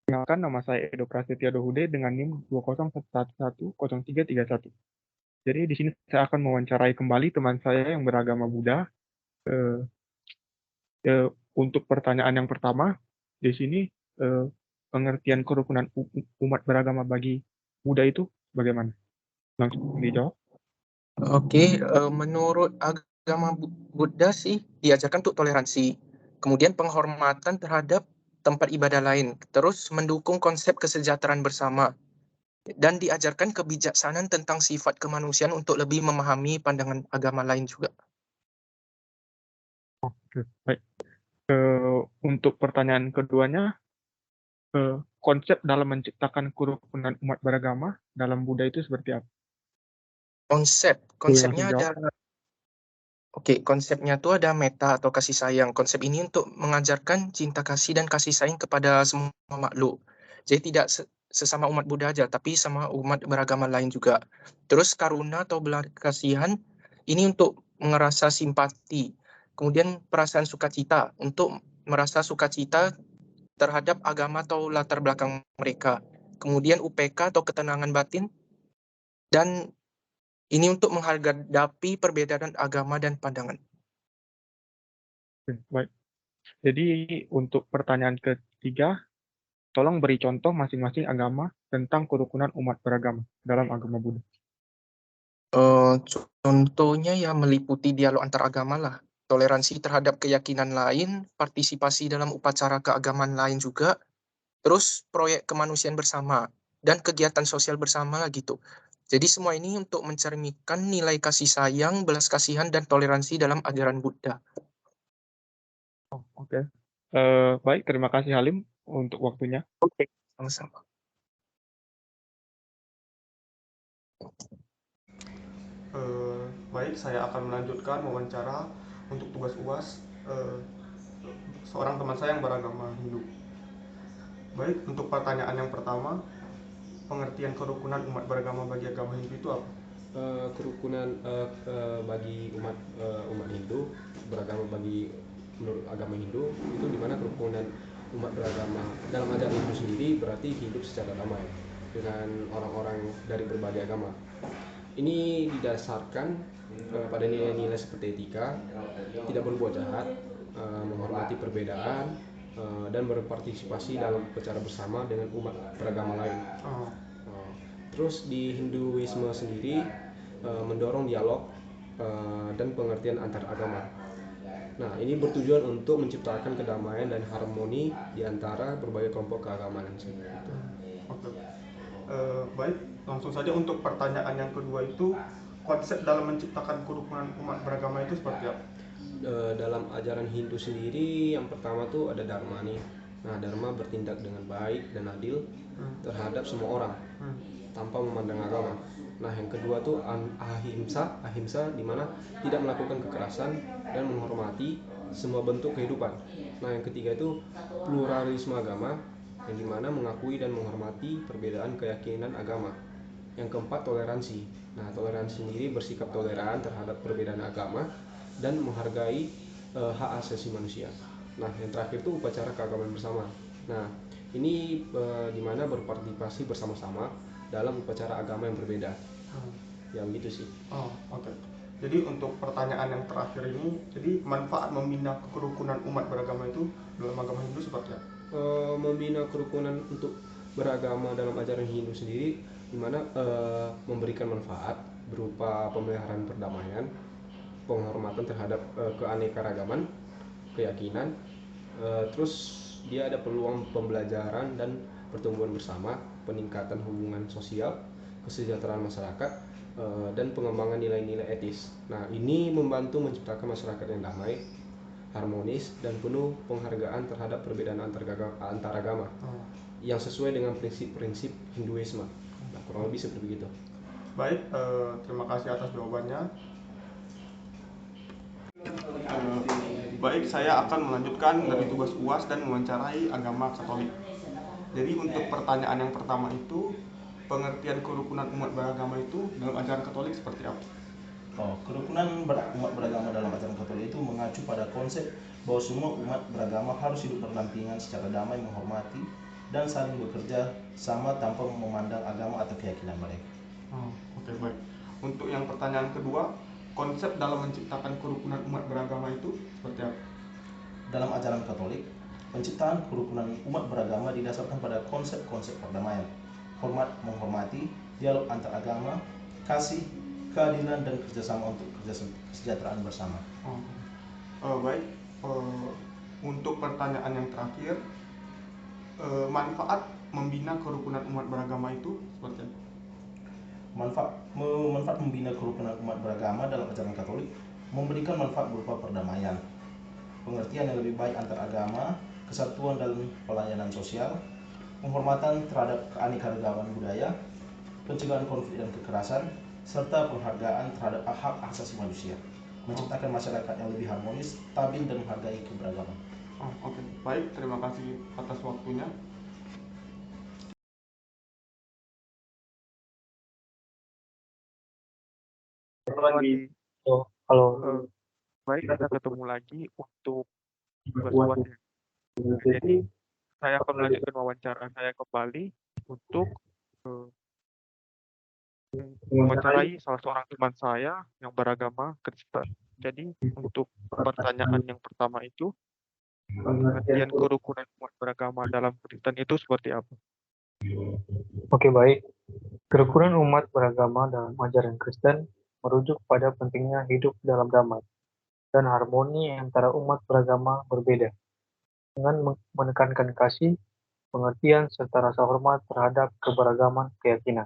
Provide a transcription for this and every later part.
Perkenalkan, nama saya Edo Prasetyo Dohude dengan NIM 201110331. Jadi di sini saya akan mewawancarai kembali teman saya yang beragama Buddha. Eh, untuk pertanyaan yang pertama, di sini eh, pengertian kerukunan umat beragama bagi Buddha itu bagaimana? Langsung dijawab. Oke, menurut agama Buddha sih diajarkan untuk toleransi, kemudian penghormatan terhadap tempat ibadah lain, terus mendukung konsep kesejahteraan bersama, dan diajarkan kebijaksanaan tentang sifat kemanusiaan untuk lebih memahami pandangan agama lain juga. Oke, baik. Untuk pertanyaan keduanya, konsep dalam menciptakan kerukunan umat beragama dalam Buddha itu seperti apa? Boleh langsung Konsepnya jawab? ada. Oke, konsepnya tuh ada meta atau kasih sayang. Konsep ini untuk mengajarkan cinta kasih dan kasih sayang kepada semua makhluk. Jadi tidak sesama umat Buddha aja, tapi sama umat beragama lain juga. Terus karuna atau belas kasihan ini untuk merasa simpati. Kemudian perasaan sukacita untuk merasa sukacita terhadap agama atau latar belakang mereka. Kemudian UPK atau ketenangan batin, dan ini untuk menghadapi perbedaan agama dan pandangan. Oke, baik. Jadi untuk pertanyaan ketiga, tolong beri contoh masing-masing agama tentang kerukunan umat beragama dalam agama Buddha. Contohnya ya meliputi dialog antar agama lah, toleransi terhadap keyakinan lain, partisipasi dalam upacara keagamaan lain juga, terus proyek kemanusiaan bersama, dan kegiatan sosial bersama lah gitu. Jadi semua ini untuk mencerminkan nilai kasih sayang, belas kasihan, dan toleransi dalam ajaran Buddha. Oh, oke. Baik, terima kasih Halim untuk waktunya. Oke, sama-sama. Baik, saya akan melanjutkan wawancara untuk tugas UAS seorang teman saya yang beragama Hindu. Baik, untuk pertanyaan yang pertama, pengertian kerukunan umat beragama bagi agama Hindu itu apa? Kerukunan bagi umat Hindu beragama bagi menurut agama Hindu itu dimana kerukunan umat beragama dalam ajaran Hindu sendiri berarti hidup secara damai dengan orang-orang dari berbagai agama. Ini didasarkan pada nilai-nilai seperti etika, tidak berbuat jahat, menghormati perbedaan, dan berpartisipasi dalam upacara bersama dengan umat beragama lain. Terus di Hinduisme sendiri mendorong dialog dan pengertian antar agama. Nah, ini bertujuan untuk menciptakan kedamaian dan harmoni di antara berbagai kelompok keagamaan. Oke. Baik, langsung saja untuk pertanyaan yang kedua itu, konsep dalam menciptakan kerukunan umat beragama itu seperti apa? Dalam ajaran Hindu sendiri yang pertama tuh ada dharma nih. Nah, dharma bertindak dengan baik dan adil terhadap semua orang tanpa memandang agama. Nah, yang kedua tuh ahimsa di mana tidak melakukan kekerasan dan menghormati semua bentuk kehidupan. Nah, yang ketiga itu pluralisme agama yang dimana mengakui dan menghormati perbedaan keyakinan agama. Yang keempat toleransi. Nah, toleransi sendiri bersikap toleran terhadap perbedaan agama dan menghargai hak asasi manusia. Nah, yang terakhir itu upacara keagamaan bersama. Nah, ini di mana berpartisipasi bersama-sama dalam upacara agama yang berbeda. Yang gitu sih. Oke. Jadi untuk pertanyaan yang terakhir ini, jadi manfaat membina kerukunan umat beragama itu dalam agama Hindu seperti apa? Membina kerukunan untuk beragama dalam ajaran Hindu sendiri di mana memberikan manfaat berupa pemeliharaan perdamaian, penghormatan terhadap keanekaragaman, keyakinan, terus dia ada peluang pembelajaran dan pertumbuhan bersama, peningkatan hubungan sosial, kesejahteraan masyarakat, dan pengembangan nilai-nilai etis. Nah, ini membantu menciptakan masyarakat yang damai, harmonis, dan penuh penghargaan terhadap perbedaan antar agama yang sesuai dengan prinsip-prinsip Hinduisme. Nah, kurang lebih seperti itu. Baik, terima kasih atas jawabannya. Baik, saya akan melanjutkan dari tugas UAS dan mewawancarai agama Katolik. Jadi untuk pertanyaan yang pertama itu, pengertian kerukunan umat beragama itu dalam ajaran Katolik seperti apa? Kerukunan umat beragama dalam ajaran Katolik itu mengacu pada konsep bahwa semua umat beragama harus hidup berdampingan secara damai, menghormati dan saling bekerja sama tanpa memandang agama atau keyakinan mereka. Oke, baik. Untuk yang pertanyaan kedua, konsep dalam menciptakan kerukunan umat beragama itu seperti apa? Dalam ajaran Katolik, penciptaan kerukunan umat beragama didasarkan pada konsep-konsep perdamaian, menghormati, dialog antar agama, kasih, keadilan, dan kerjasama untuk kesejahteraan bersama. Baik. Untuk pertanyaan yang terakhir, manfaat membina kerukunan umat beragama itu seperti apa? Manfaat membina kerukunan umat beragama dalam ajaran Katolik memberikan manfaat berupa perdamaian, pengertian yang lebih baik antar agama, kesatuan dalam pelayanan sosial, penghormatan terhadap keanekaragaman budaya, pencegahan konflik dan kekerasan, serta penghargaan terhadap hak asasi manusia, menciptakan masyarakat yang lebih harmonis, stabil, dan menghargai keberagaman. Oke, baik. Terima kasih atas waktunya. Lagi. Halo. Baik, kita ketemu lagi untuk tugas UAS ya. Jadi saya akan melanjutkan wawancara saya kembali untuk mewawancarai salah seorang teman saya yang beragama Kristen. Jadi untuk pertanyaan yang pertama itu, pengertian kerukunan umat beragama dalam Kristen itu seperti apa? Oke, baik. Kerukunan umat beragama dalam ajaran Kristen merujuk pada pentingnya hidup dalam damai dan harmoni antara umat beragama berbeda, dengan menekankan kasih, pengertian, serta rasa hormat terhadap keberagaman keyakinan.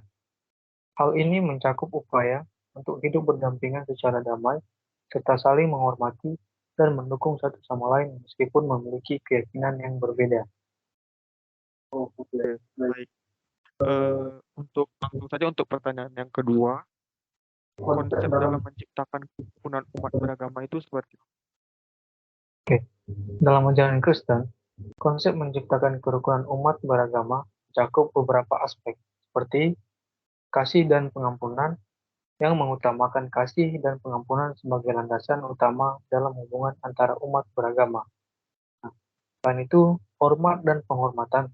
Hal ini mencakup upaya untuk hidup berdampingan secara damai, serta saling menghormati dan mendukung satu sama lain meskipun memiliki keyakinan yang berbeda. Oke, baik. Untuk langsung saja untuk pertanyaan yang kedua, konsep dalam menciptakan kerukunan umat beragama itu seperti apa? Dalam ajaran Kristen, konsep menciptakan kerukunan umat beragama mencakup beberapa aspek, seperti kasih dan pengampunan, yang mengutamakan kasih dan pengampunan sebagai landasan utama dalam hubungan antara umat beragama. Selain itu, hormat dan penghormatan,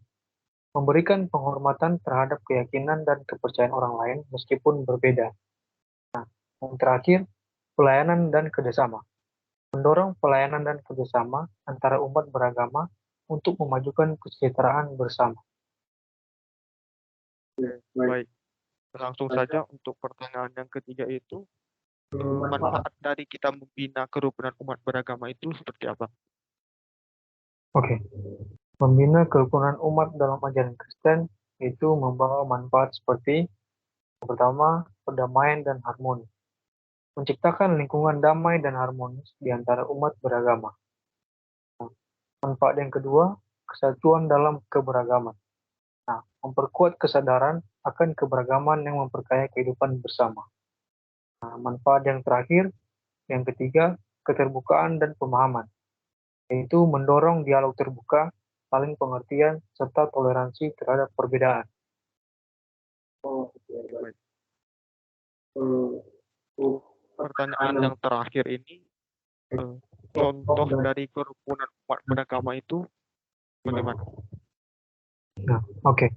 memberikan penghormatan terhadap keyakinan dan kepercayaan orang lain meskipun berbeda. Yang terakhir, pelayanan dan kerjasama, mendorong pelayanan dan kerjasama antara umat beragama untuk memajukan kesejahteraan bersama. Baik, langsung saja untuk pertanyaan yang ketiga itu, manfaat dari kita membina kerukunan umat beragama itu seperti apa? Oke, membina kerukunan umat dalam ajaran Kristen itu membawa manfaat seperti yang pertama, perdamaian dan harmoni, menciptakan lingkungan damai dan harmonis di antara umat beragama. Manfaat yang kedua, kesatuan dalam keberagaman. Memperkuat kesadaran akan keberagaman yang memperkaya kehidupan bersama. Manfaat yang terakhir, yang ketiga, keterbukaan dan pemahaman, yaitu mendorong dialog terbuka, saling pengertian, serta toleransi terhadap perbedaan. Baik. Pertanyaan yang terakhir ini, contoh dari kerukunan umat beragama itu bagaimana? Oke.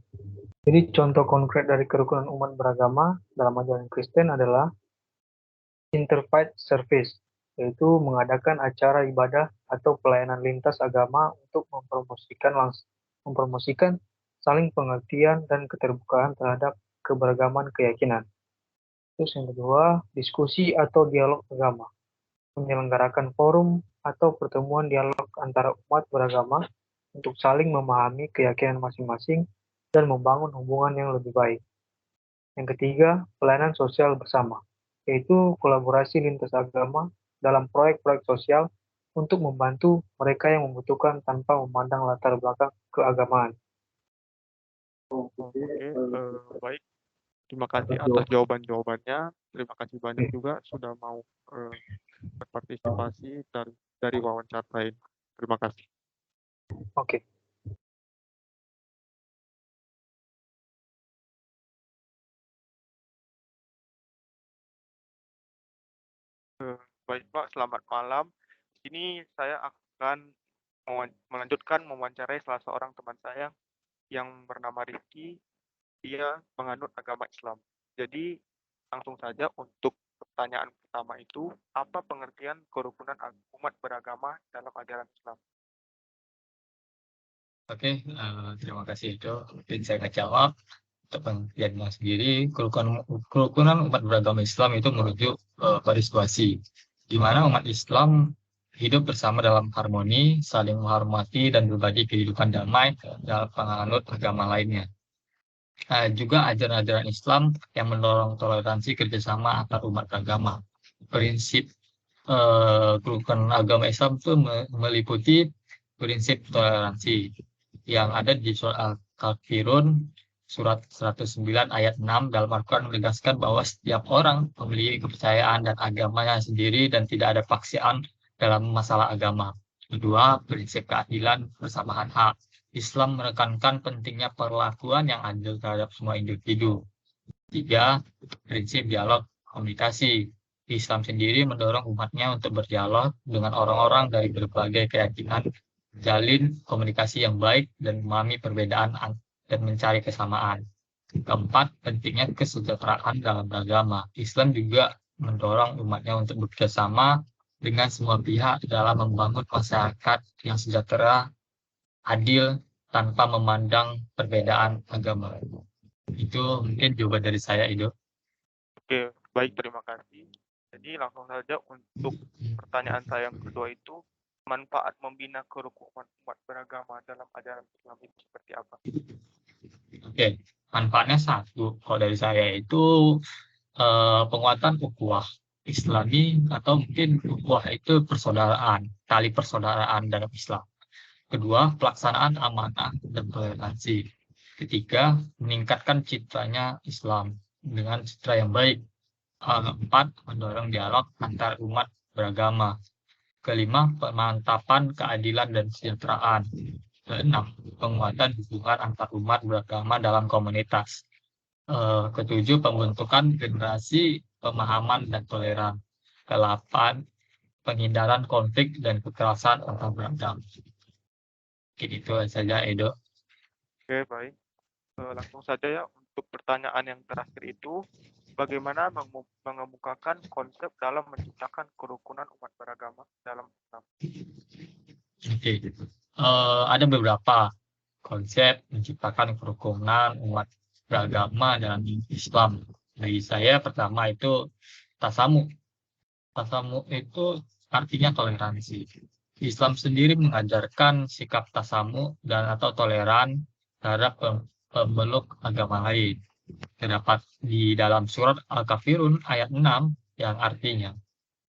Jadi contoh konkret dari kerukunan umat beragama dalam ajaran Kristen adalah Interfaith Service, yaitu mengadakan acara ibadah atau pelayanan lintas agama untuk mempromosikan saling pengertian dan keterbukaan terhadap keberagaman keyakinan. Terus yang kedua, diskusi atau dialog agama, menyelenggarakan forum atau pertemuan dialog antara umat beragama untuk saling memahami keyakinan masing-masing dan membangun hubungan yang lebih baik. Yang ketiga, pelayanan sosial bersama, yaitu kolaborasi lintas agama dalam proyek-proyek sosial untuk membantu mereka yang membutuhkan tanpa memandang latar belakang keagamaan. Oke, baik. Terima kasih atas jawaban-jawabannya. Terima kasih banyak juga sudah mau berpartisipasi dari wawancara ini. Terima kasih. Oke. Baik Pak, selamat malam. Ini saya akan melanjutkan mewawancarai salah seorang teman saya yang bernama Rizky, dia menganut agama Islam. Jadi langsung saja untuk pertanyaan pertama itu, apa pengertian kerukunan umat beragama dalam ajaran Islam? Oke, terima kasih itu. Mungkin saya akan jawab. Untuk pengertiannya sendiri, kerukunan umat beragama Islam itu merujuk pada situasi di mana umat Islam hidup bersama dalam harmoni, saling menghormati dan berbagi kehidupan damai dalam penganut agama lainnya. Juga ajaran-ajaran Islam yang mendorong toleransi kerjasama antar umat beragama. Prinsip kerukunan agama Islam itu meliputi prinsip toleransi yang ada di surat Al-Kafirun surat 109 ayat 6 dalam Al-Quran menegaskan bahwa setiap orang memiliki kepercayaan dan agamanya sendiri dan tidak ada paksaan dalam masalah agama. Kedua, prinsip keadilan persamaan hak. Islam menekankan pentingnya perlakuan yang adil terhadap semua individu. Tiga, prinsip dialog komunikasi. Islam sendiri mendorong umatnya untuk berdialog dengan orang-orang dari berbagai keyakinan, jalin komunikasi yang baik dan memahami perbedaan dan mencari kesamaan. Keempat, pentingnya kesejahteraan dalam beragama. Islam juga mendorong umatnya untuk bekerjasama dengan semua pihak dalam membangun masyarakat yang sejahtera, adil, tanpa memandang perbedaan agama. Itu mungkin jawaban dari saya, Ido. Oke, baik, terima kasih. Jadi langsung saja untuk pertanyaan saya yang kedua itu, manfaat membina kerukunan umat beragama dalam ajaran Islam itu seperti apa? Oke, manfaatnya satu. Kalau dari saya itu penguatan ukhuwah Islami atau mungkin ukhuwah itu persaudaraan, tali persaudaraan dalam Islam. Kedua, pelaksanaan amanah dan toleransi. Ketiga, meningkatkan citranya Islam dengan citra yang baik. Keempat, mendorong dialog antar umat beragama. Kelima, pemantapan keadilan dan kesejahteraan. Keenam, penguatan hubungan antar umat beragama dalam komunitas. Ketujuh, pembentukan generasi pemahaman dan toleran. Kedelapan, penghindaran konflik dan kekerasan antar beragama. Itu saja, Edo. Oke, baik. Langsung saja ya, untuk pertanyaan yang terakhir itu, bagaimana mengemukakan konsep dalam menciptakan kerukunan umat beragama dalam Islam? Oke. Ada beberapa konsep menciptakan kerukunan umat beragama dalam Islam. Bagi saya, pertama itu tasamu. Tasamu itu artinya toleransi. Islam sendiri mengajarkan sikap tasamu dan atau toleran terhadap pemeluk agama lain. Terdapat di dalam surat Al-Kafirun ayat 6 yang artinya,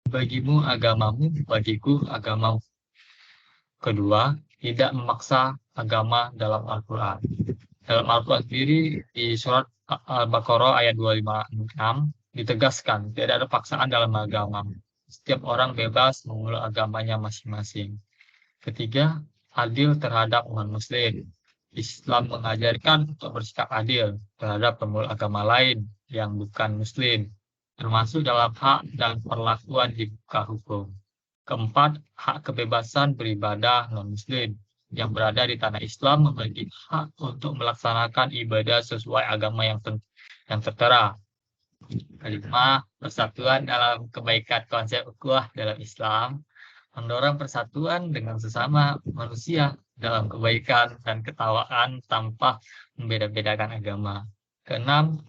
bagimu agamamu, bagiku agamamu. Kedua, tidak memaksa agama dalam Al-Quran. Dalam Al-Quran sendiri di surat Al-Baqarah ayat 256 ditegaskan tidak ada paksaan dalam agama. Setiap orang bebas memeluk agamanya masing-masing. Ketiga, adil terhadap umat muslim. Islam mengajarkan untuk bersikap adil terhadap pemeluk agama lain yang bukan muslim, termasuk dalam hak dan perlakuan di muka hukum. Keempat, hak kebebasan beribadah non-muslim yang berada di tanah Islam memiliki hak untuk melaksanakan ibadah sesuai agama yang tertera. Kelima, persatuan dalam kebaikan konsep ukhuwah dalam Islam mendorong persatuan dengan sesama manusia dalam kebaikan dan ketawaan tanpa membeda-bedakan agama. Keenam,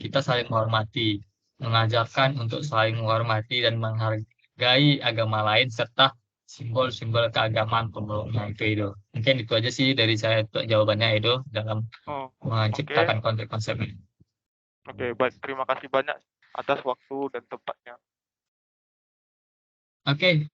kita saling menghormati, mengajarkan untuk saling menghormati dan menghargai agama lain serta simbol-simbol keagamaan pemeluknya itu, Edo. Mungkin itu aja sih dari saya untuk jawabannya, Edo, dalam menciptakan konsep-konsep ini. Oke, baik. Terima kasih banyak atas waktu dan tempatnya. Oke,